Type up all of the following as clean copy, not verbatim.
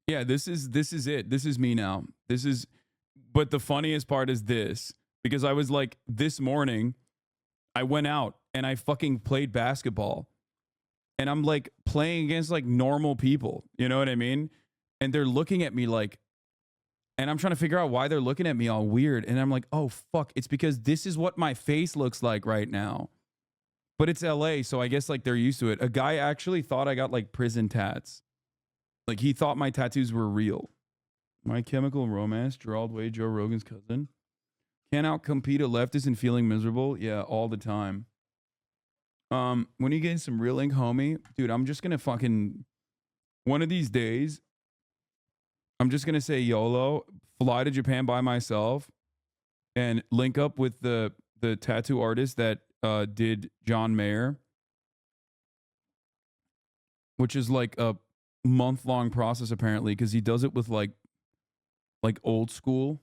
Yeah, this is it. This is me now. This is, but the funniest part is this, because I was like, this morning, I went out and I fucking played basketball, and I'm like playing against like normal people. You know what I mean? And they're looking at me like, and I'm trying to figure out why they're looking at me all weird. And I'm like, oh fuck, it's because this is what my face looks like right now. But it's LA, so I guess like they're used to it. A guy actually thought I got like prison tats. Like he thought my tattoos were real. My Chemical Romance, Gerald Way, Joe Rogan's cousin. Can't outcompete a leftist and feeling miserable. Yeah, all the time. When you get some real ink, homie, dude, I'm just gonna fucking one of these days, I'm just gonna say YOLO, fly to Japan by myself, and link up with the tattoo artist that did John Mayer, which is like a month-long process apparently, because he does it with like old school,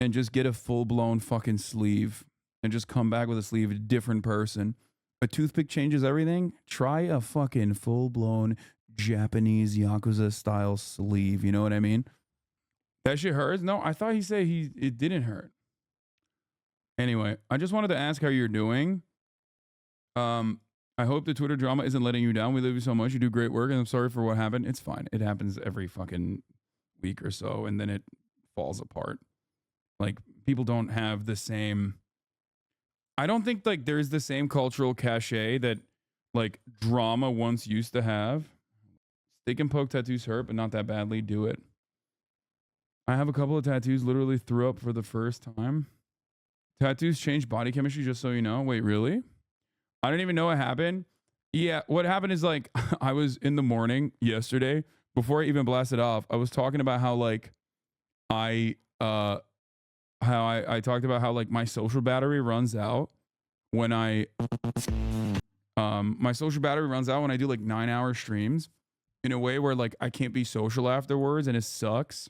and just get a full-blown fucking sleeve and just come back with a sleeve, a different person. A toothpick changes everything. Try a fucking full-blown Japanese Yakuza style sleeve. You know what I mean? That shit hurts? No, I thought he said it didn't hurt. Anyway, I just wanted to ask how you're doing. I hope the Twitter drama isn't letting you down. We love you so much. You do great work, and I'm sorry for what happened. It's fine. It happens every fucking week or so, and then it falls apart. Like, people don't have the same... I don't think, like, there's the same cultural cachet that, like, drama once used to have. Stick and poke tattoos hurt, but not that badly. Do it. I have a couple of tattoos, literally threw up for the first time. Tattoos change body chemistry, just so you know. Wait, really? I don't even know what happened. Yeah, what happened is, like, I was in the morning yesterday, before I even blasted off, I was talking about how, like, I talked about how, like, my social battery runs out when my social battery runs out when I do, like, 9-hour streams in a way where, like, I can't be social afterwards, and it sucks.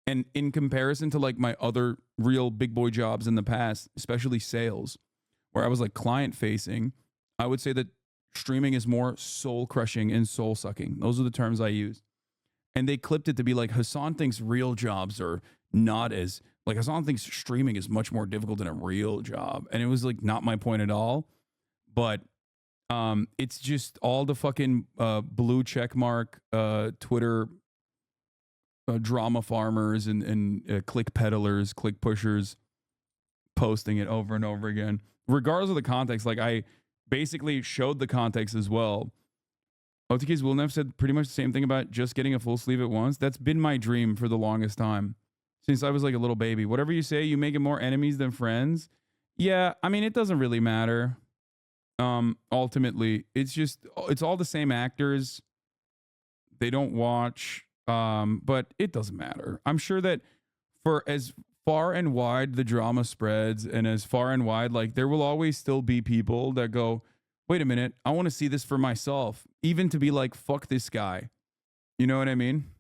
And in comparison to, like, my other real big boy jobs in the past, especially sales, where I was, like, client facing, I would say that streaming is more soul crushing and soul sucking. Those are the terms I use. And they clipped it to be like, Hassan thinks real jobs are not as, like, Hassan thinks streaming is much more difficult than a real job. And it was, like, not my point at all. But it's just all the fucking blue check mark Twitter drama farmers and click peddlers, click pushers posting it over and over again. Regardless of the context, like, I basically showed the context as well. OTK's Wilnev said pretty much the same thing about just getting a full sleeve at once. That's been my dream for the longest time, since I was like a little baby. Whatever you say, you make it more enemies than friends. Yeah, I mean, it doesn't really matter. Ultimately, it's all the same actors. They don't watch, but it doesn't matter. I'm sure that for as far and wide the drama spreads, and as far and wide, like, there will always still be people that go, wait a minute, I want to see this for myself, even to be like, fuck this guy. You know what I mean?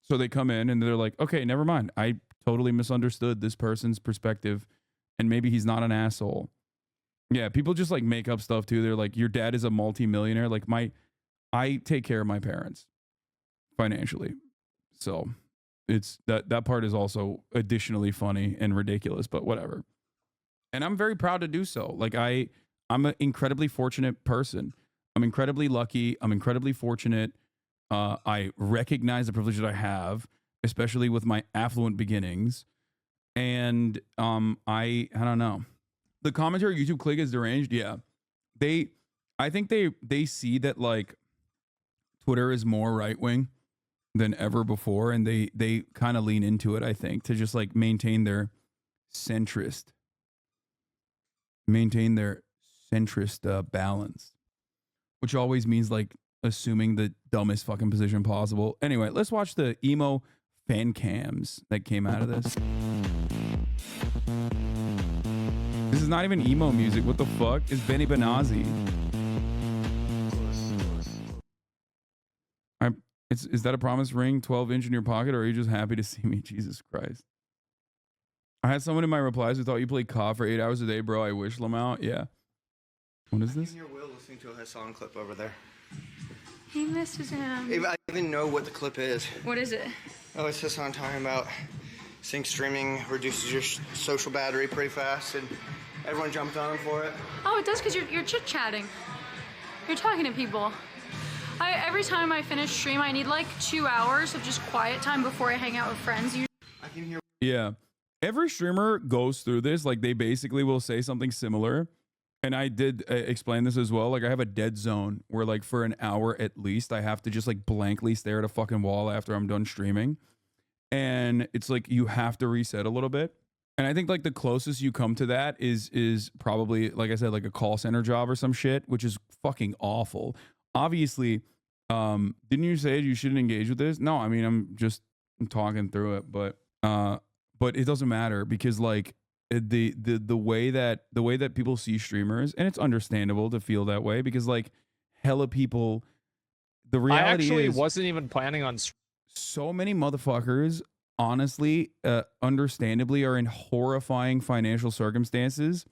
So they come in and they're like, okay, never mind. I totally misunderstood this person's perspective, and maybe he's not an asshole. Yeah, people just, like, make up stuff too. They're like, your dad is a multi-millionaire. Like, I take care of my parents financially. So it's that part is also additionally funny and ridiculous, but whatever. And I'm very proud to do so. Like, I'm an incredibly fortunate person. I'm incredibly lucky. I'm incredibly fortunate. I recognize the privilege that I have, especially with my affluent beginnings. And I don't know. The commentary YouTube click is deranged. Yeah, I think they see that, like, Twitter is more right wing than ever before, and they kind of lean into it, I think, to just, like, maintain their centrist balance, which always means, like, assuming the dumbest fucking position possible. Anyway, let's watch the emo fan cams that came out of this. This is not even emo music. What the fuck is Benny Benazzi? Is that a promise ring, 12-inch in your pocket, or are you just happy to see me? Jesus Christ. I had someone in my replies who thought you played COD for 8 hours a day, bro. I wish, Lamau. Yeah. What is this? I can hear Will listening to a Hassan clip over there. He misses him. I I don't even know what the clip is. What is it? Oh, it's just on talking about sync streaming reduces your social battery pretty fast, and everyone jumped on for it. Oh, it does because you're chit-chatting. You're talking to people. Every time I finish stream, I need like 2 hours of just quiet time before I hang out with friends. I can hear. Yeah. Every streamer goes through this. Like, they basically will say something similar. And I did explain this as well. Like, I have a dead zone where, like, for an hour at least, I have to just, like, blankly stare at a fucking wall after I'm done streaming. And it's like you have to reset a little bit. And I think, like, the closest you come to that is probably, like I said, like a call center job or some shit, which is fucking awful. Obviously, didn't you say you shouldn't engage with this? No, I mean, I'm talking through it, but it doesn't matter because, like, the way that people see streamers, and it's understandable to feel that way because, like, hella people, the reality I actually is wasn't even planning on. So many motherfuckers, honestly, understandably, are in horrifying financial circumstances.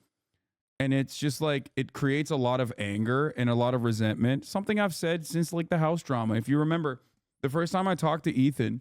And it's just like, it creates a lot of anger and a lot of resentment. Something I've said since, like, the house drama. If you remember, the first time I talked to Ethan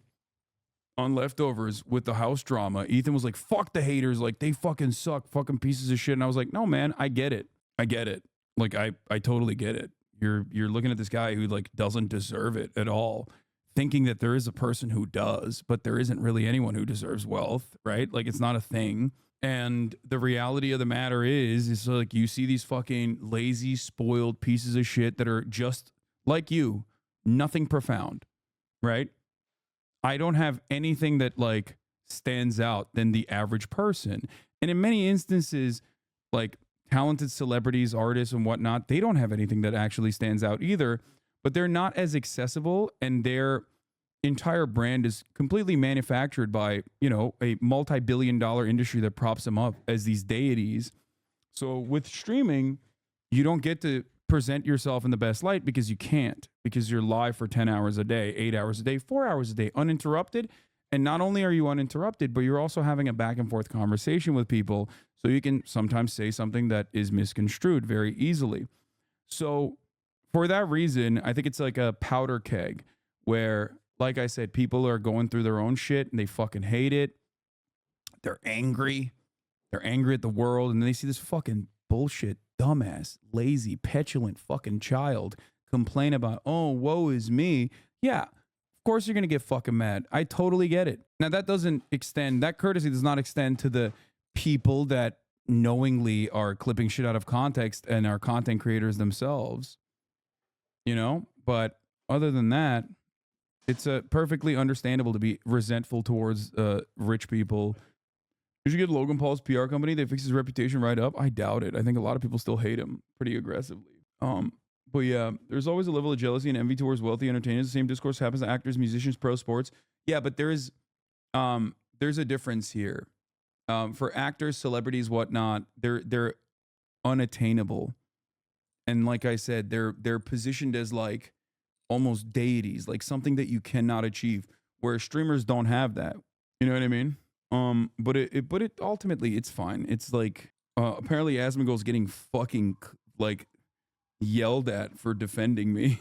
on Leftovers with the house drama, Ethan was like, fuck the haters. Like, they fucking suck, fucking pieces of shit. And I was like, no, man, I get it. I get it. Like, I totally get it. You're looking at this guy who, like, doesn't deserve it at all, thinking that there is a person who does, but there isn't really anyone who deserves wealth, right? Like, it's not a thing. And the reality of the matter is like, you see these fucking lazy, spoiled pieces of shit that are just like you, nothing profound, right? I don't have anything that, like, stands out than the average person. And in many instances, like, talented celebrities, artists, and whatnot, they don't have anything that actually stands out either, but they're not as accessible, and their entire brand is completely manufactured by, you know, a multi-billion-dollar industry that props them up as these deities. So with streaming, you don't get to present yourself in the best light because you can't, because you're live for 10 hours a day, 8 hours a day, 4 hours a day, uninterrupted. And not only are you uninterrupted, but you're also having a back and forth conversation with people. So you can sometimes say something that is misconstrued very easily. So for that reason, I think it's like a powder keg where, like I said, people are going through their own shit and they fucking hate it. They're angry. They're angry at the world. And then they see this fucking bullshit, dumbass, lazy, petulant fucking child complain about, oh, woe is me. Yeah, of course you're going to get fucking mad. I totally get it. Now, that courtesy does not extend to the people that knowingly are clipping shit out of context and are content creators themselves, you know? But other than that, it's perfectly understandable to be resentful towards rich people. You should get Logan Paul's PR company. They fix his reputation right up. I doubt it. I think a lot of people still hate him pretty aggressively. But yeah, there's always a level of jealousy and envy towards wealthy entertainers. The same discourse happens to actors, musicians, pro sports. Yeah, but there's a difference here. For actors, celebrities, whatnot, they're unattainable, and like I said, they're positioned as, like, almost deities, like something that you cannot achieve, where streamers don't have that. You know what I mean? But it ultimately, it's fine. It's like, apparently ASMONGOLD's getting fucking, like, yelled at for defending me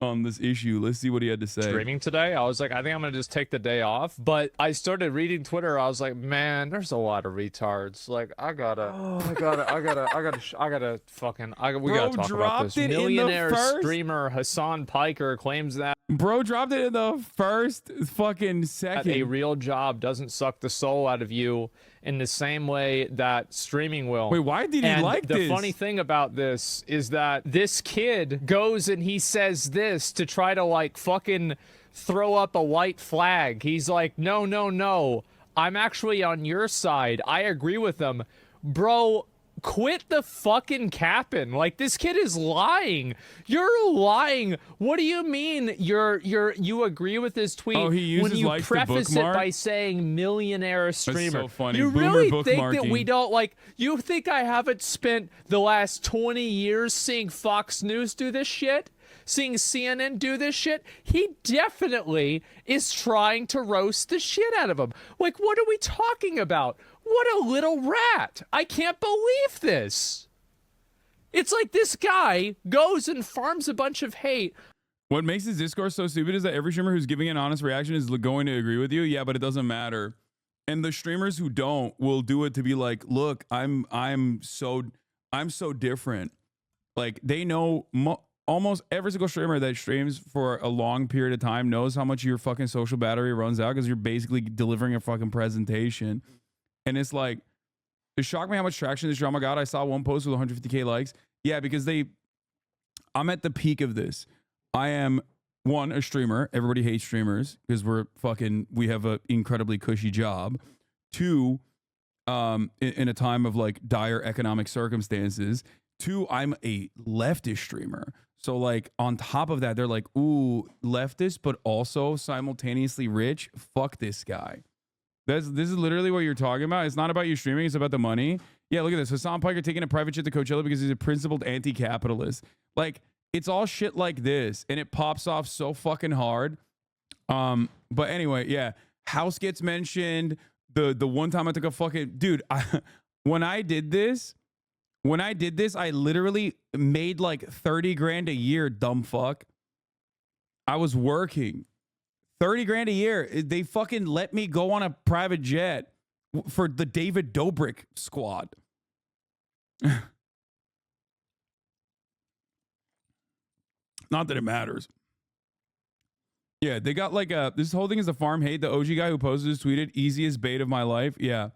on this issue. Let's see what he had to say. Streaming today, I was like, I think I'm gonna just take the day off. But I started reading Twitter. I was like, man, there's a lot of retards. Like, we gotta talk about this. Millionaire streamer Hassan Piker claims that Bro dropped it in the first fucking second. a real job doesn't suck the soul out of you in the same way that streaming will. Wait, why did he like this? The funny thing about this is that this kid goes and he says this to try to, like, fucking throw up a white flag. He's like, no, no, no. I'm actually on your side. I agree with them. Bro, quit the fucking capping. Like, this kid is lying. You're lying. What do you mean you agree with his tweet when you preface it by saying millionaire streamer? That's so funny. You Boomer really think that bookmarking. we don't, like, you think I haven't spent the last 20 years seeing Fox News do this shit? Seeing CNN do this shit? He definitely is trying to roast the shit out of him. Like, what are we talking about? What a little rat. I can't believe this. It's like this guy goes and farms a bunch of hate. What makes this discourse so stupid is that every streamer who's giving an honest reaction is going to agree with you. Yeah, but it doesn't matter. And the streamers who don't will do it to be like, look, I'm so different. Like they know almost every single streamer that streams for a long period of time knows how much your fucking social battery runs out because you're basically delivering a fucking presentation. And it's like, it shocked me how much traction this drama got. I saw one post with 150K likes. Yeah, because I'm at the peak of this. I am one, a streamer. Everybody hates streamers because we have an incredibly cushy job. Two, in a time of like dire economic circumstances. Two, I'm a leftist streamer. So like on top of that, they're like, ooh, leftist, but also simultaneously rich. Fuck this guy. This is literally what you're talking about. It's not about you streaming. It's about the money. Yeah, look at this. Hassan Piker taking a private jet to Coachella because he's a principled anti-capitalist. Like, it's all shit like this, and it pops off so fucking hard. But anyway, yeah. House gets mentioned. The one time I took a fucking... Dude, when I did this, I literally made like 30 grand a year, dumb fuck. I was working. 30 grand a year. They fucking let me go on a private jet for the David Dobrik squad. Not that it matters. Yeah, they got like this whole thing is a farm hate. The OG guy who posted this tweeted, easiest bait of my life. Yeah.